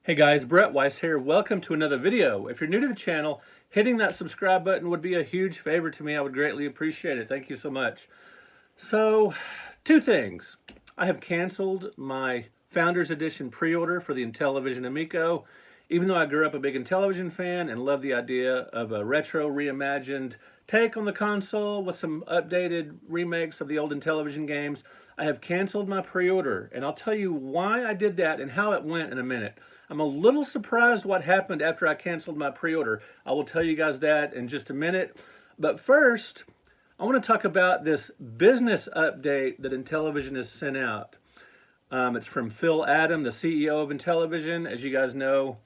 Hey guys, Brett Weiss here. Welcome to another video. If you're new to the channel, hitting that subscribe button would be a huge favor to me. I would greatly appreciate it. Thank you so much. So, two things. I have canceled my Founders Edition pre-order for the Intellivision Amico. Even though I grew up a big Intellivision fan and love the idea of a retro reimagined take on the console with some updated remakes of the old Intellivision games, I have canceled my pre-order, and I'll tell you why I did that and how it went in a minute. I'm a little surprised what happened after I canceled my pre-order. I will tell you guys that in just a minute. But first, I want to talk about this business update that Intellivision has sent out. It's from Phil Adam, the CEO of Intellivision. As you guys know,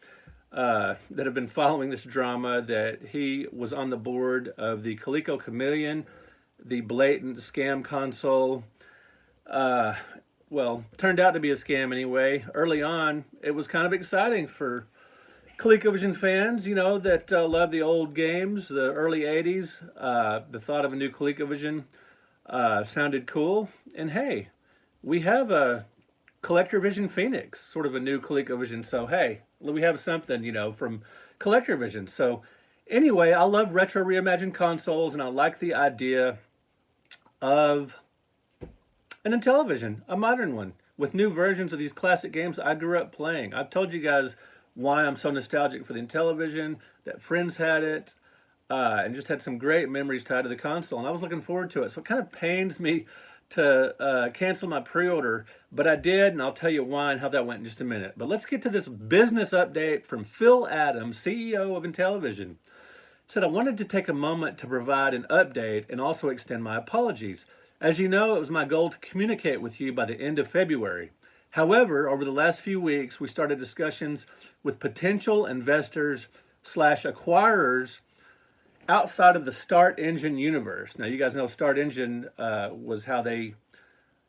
that have been following this drama, that he was on the board of the Coleco Chameleon, the blatant scam console. Well, turned out to be a scam anyway. Early on, it was kind of exciting for ColecoVision fans, you know, that love the old games, the early 80s. The thought of a new ColecoVision sounded cool. And hey, we have a Collector Vision Phoenix, sort of a new ColecoVision. So hey, we have something, you know, from Collector Vision. So anyway, I love retro reimagined consoles, and I like the idea of an Intellivision, a modern one, with new versions of these classic games I grew up playing. I've told you guys why I'm so nostalgic for the Intellivision, that friends had it, and just had some great memories tied to the console, and I was looking forward to it. So it kind of pains me to cancel my pre-order, but I did, and I'll tell you why and how that went in just a minute. But let's get to this business update from Phil Adams, CEO of Intellivision. Said I wanted to take a moment to provide an update and also extend my apologies. As you know, it was my goal to communicate with you by the end of February. However, over the last few weeks, we started discussions with potential investors / acquirers outside of the Start Engine universe. Now, you guys know Start Engine was how they,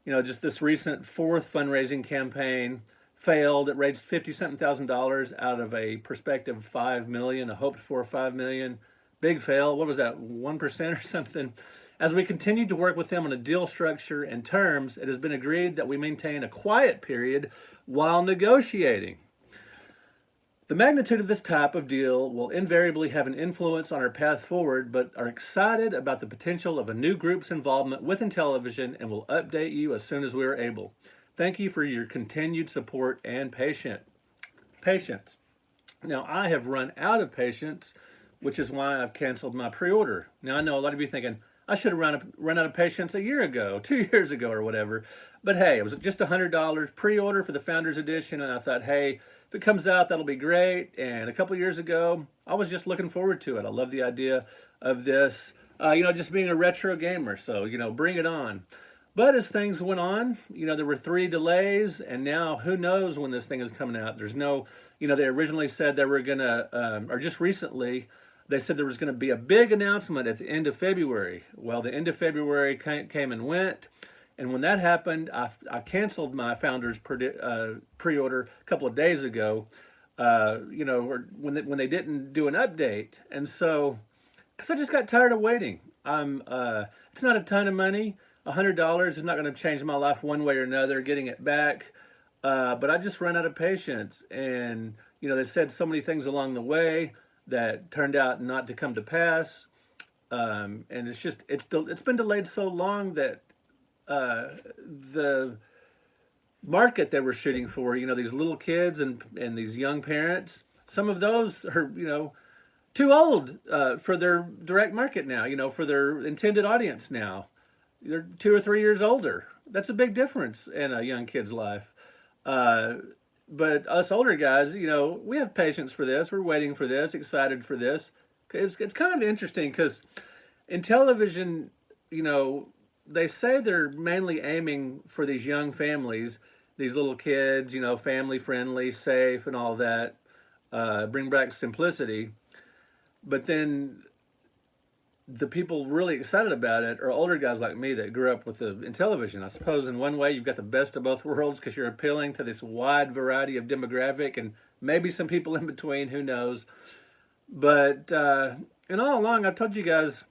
you know, just this recent fourth fundraising campaign failed. It raised $50-something thousand out of a prospective $5 million, a hoped for $5 million. Big fail. What was that, 1% or something? As we continue to work with them on a deal structure and terms, it has been agreed that we maintain a quiet period while negotiating. The magnitude of this type of deal will invariably have an influence on our path forward, but are excited about the potential of a new group's involvement with Intellivision and will update you as soon as we are able. Thank you for your continued support and patience. Now, I have run out of patience, which is why I've canceled my pre-order. Now, I know a lot of you thinking, I should have run out of patience a year ago, 2 years ago or whatever. But hey, it was just $100 pre-order for the Founders Edition, and I thought, hey, if it comes out, that'll be great. And a couple years ago, I was just looking forward to it. I love the idea of this, you know, just being a retro gamer. So, you know, bring it on. But as things went on, you know, there were 3 delays, and now who knows when this thing is coming out. There's no, you know, they originally said they were going to, or just recently, they said there was going to be a big announcement at the end of February. Well, the end of February came and went. And when that happened, I canceled my Founders pre-order a couple of days ago, you know, or when they didn't do an update. And so, because I just got tired of waiting. It's not a ton of money. $100 is not going to change my life one way or another, getting it back. But I just ran out of patience. And, you know, they said so many things along the way that turned out not to come to pass, and it's been delayed so long that the market they were shooting for, you know, these little kids and these young parents, some of those are, you know, too old for their direct market now, you know, for their intended audience now. They're 2 or 3 years older. That's a big difference in a young kid's life. But us older guys, you know, we have patience for this. We're waiting for this, excited for this. It's kind of interesting because Intellivision, you know, they say they're mainly aiming for these young families, these little kids, you know, family friendly, safe, and all that. Bring back simplicity. But then the people really excited about it are older guys like me that grew up with the Intellivision. I suppose in one way you've got the best of both worlds because you're appealing to this wide variety of demographic and maybe some people in between, who knows. But and all along I've told you guys,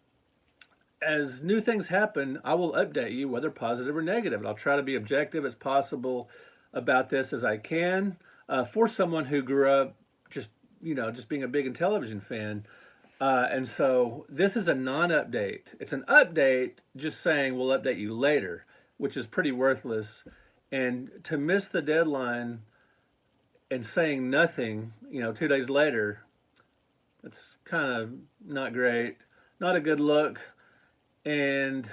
as new things happen, I will update you, whether positive or negative. And I'll try to be objective as possible about this as I can. for someone who grew up just, just being a big Intellivision fan. And so this is a non-update. It's an update just saying we'll update you later, which is pretty worthless. And to miss the deadline and saying nothing, 2 days later, it's kind of not great, not a good look. And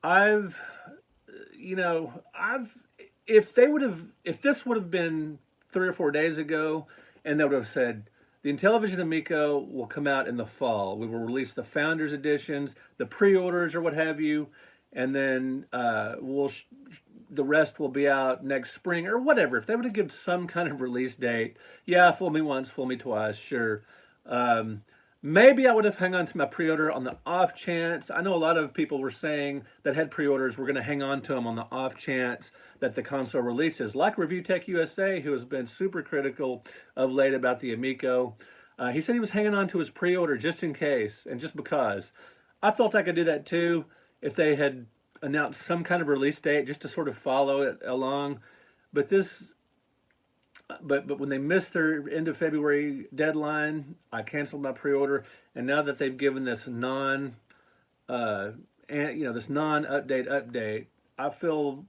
I've, if this would have been 3 or 4 days ago, and they would have said, the Intellivision Amico will come out in the fall. We will release the Founders Editions, the pre-orders or what have you, and then the rest will be out next spring or whatever. If they would have given some kind of release date, yeah, fool me once, fool me twice, sure. Maybe I would have hung on to my pre-order on the off chance. I know a lot of people were saying that had pre-orders were going to hang on to them on the off chance that the console releases. Like Review Tech USA, who has been super critical of late about the Amico. He said he was hanging on to his pre-order just in case and just because. I felt I could do that too if they had announced some kind of release date just to sort of follow it along. But when they missed their end of February deadline, I canceled my pre-order. And now that they've given this this non-update update, I feel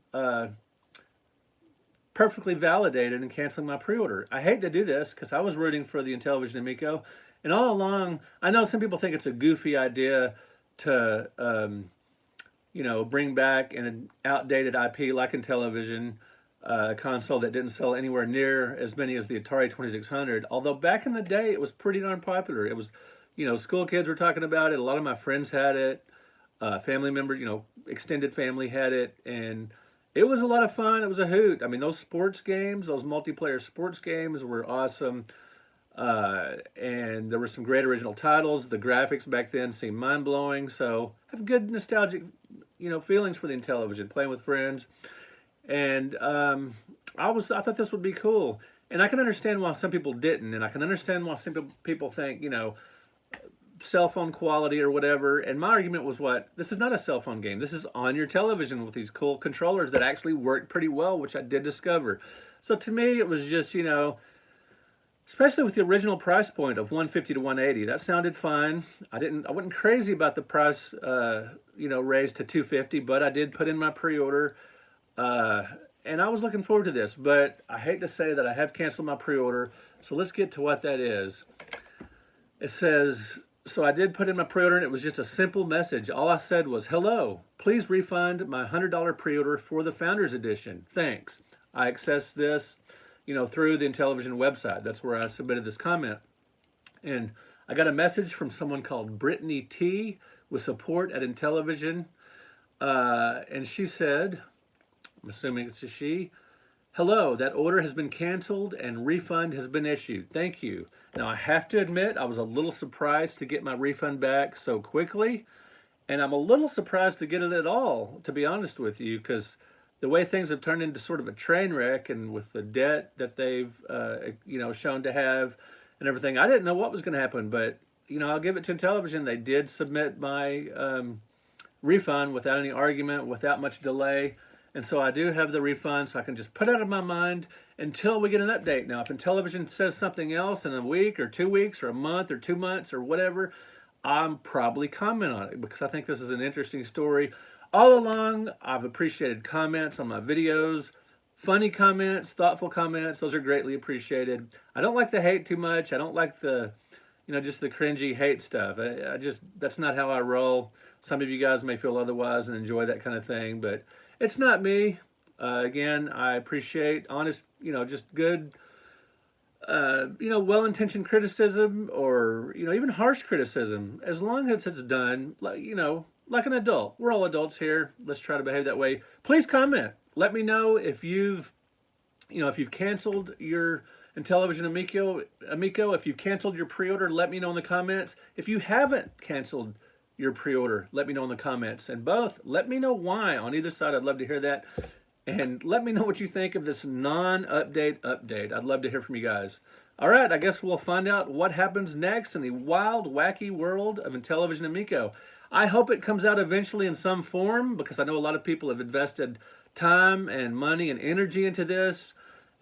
perfectly validated in canceling my pre-order. I hate to do this because I was rooting for the Intellivision Amico, and all along, I know some people think it's a goofy idea to bring back an outdated IP like Intellivision. Console that didn't sell anywhere near as many as the Atari 2600. Although back in the day, it was pretty darn popular. It was, school kids were talking about it. A lot of my friends had it. Family members, extended family had it. And it was a lot of fun. It was a hoot. I mean, those sports games, those multiplayer sports games were awesome. And there were some great original titles. The graphics back then seemed mind-blowing. So I have good nostalgic, feelings for the Intellivision, playing with friends. And I thought this would be cool, and I can understand why some people didn't, and I can understand why some people think cell phone quality or whatever. And my argument was, this is not a cell phone game. This is on your television with these cool controllers that actually work pretty well, which I did discover. So to me, it was just especially with the original price point of $150 to $180, that sounded fine. I wasn't crazy about the price raised to $250, but I did put in my pre-order. And I was looking forward to this, but I hate to say that I have canceled my pre-order. So let's get to what that is. It says, so I did put in my pre-order, and it was just a simple message. All I said was, hello, please refund my $100 pre-order for the Founders Edition. Thanks. I accessed this, through the Intellivision website. That's where I submitted this comment. And I got a message from someone called Brittany T with support at Intellivision. And she said, I'm assuming it's a she. Hello, that order has been canceled and refund has been issued. Thank you. Now, I have to admit, I was a little surprised to get my refund back so quickly. And I'm a little surprised to get it at all, to be honest with you, because the way things have turned into sort of a train wreck, and with the debt that they've, shown to have and everything, I didn't know what was going to happen. But, I'll give it to Intellivision. They did submit my refund without any argument, without much delay. And so I do have the refund, so I can just put it out of my mind until we get an update. Now, if Intellivision says something else in a week or 2 weeks or a month or 2 months or whatever, I'm probably comment on it because I think this is an interesting story. All along, I've appreciated comments on my videos, funny comments, thoughtful comments. Those are greatly appreciated. I don't like the hate too much. I don't like the, just the cringy hate stuff. That's not how I roll. Some of you guys may feel otherwise and enjoy that kind of thing, but it's not me. Again, I appreciate honest, just good, well-intentioned criticism or, even harsh criticism, as long as it's done, like an adult. We're all adults here. Let's try to behave that way. Please comment. Let me know if you've canceled your Intellivision Amico, if you've canceled your pre-order, let me know in the comments. If you haven't canceled your pre-order, let me know in the comments. And both, let me know why on either side. I'd love to hear that. And let me know what you think of this non-update update. I'd love to hear from you guys. All right, I guess we'll find out what happens next in the wild, wacky world of Intellivision Amico. I hope it comes out eventually in some form because I know a lot of people have invested time and money and energy into this.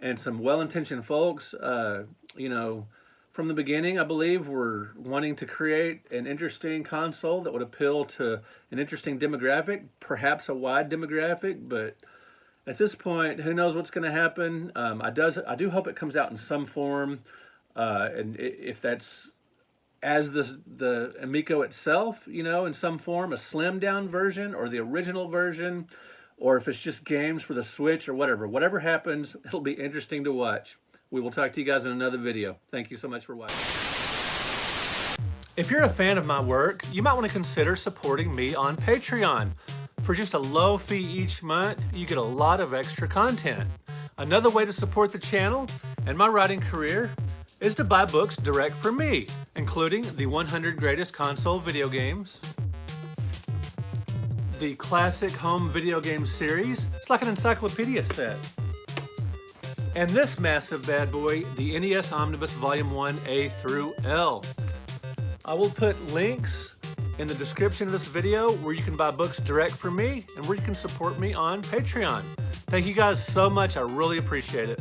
and some well-intentioned folks, you know, from the beginning, I believe, were wanting to create an interesting console that would appeal to an interesting demographic, perhaps a wide demographic, but at this point, who knows what's going to happen. I do hope it comes out in some form, and if that's as the Amico itself, you know, in some form, a slimmed down version or the original version, or if it's just games for the Switch or whatever. Whatever happens, it'll be interesting to watch. We will talk to you guys in another video. Thank you so much for watching. If you're a fan of my work, you might want to consider supporting me on Patreon. For just a low fee each month, you get a lot of extra content. Another way to support the channel and my writing career is to buy books direct from me, including the 100 Greatest Console Video Games, the Classic Home Video Game Series. It's like an encyclopedia set. And this massive bad boy, the NES Omnibus Volume 1 A through L. I will put links in the description of this video where you can buy books direct from me and where you can support me on Patreon. Thank you guys so much. I really appreciate it.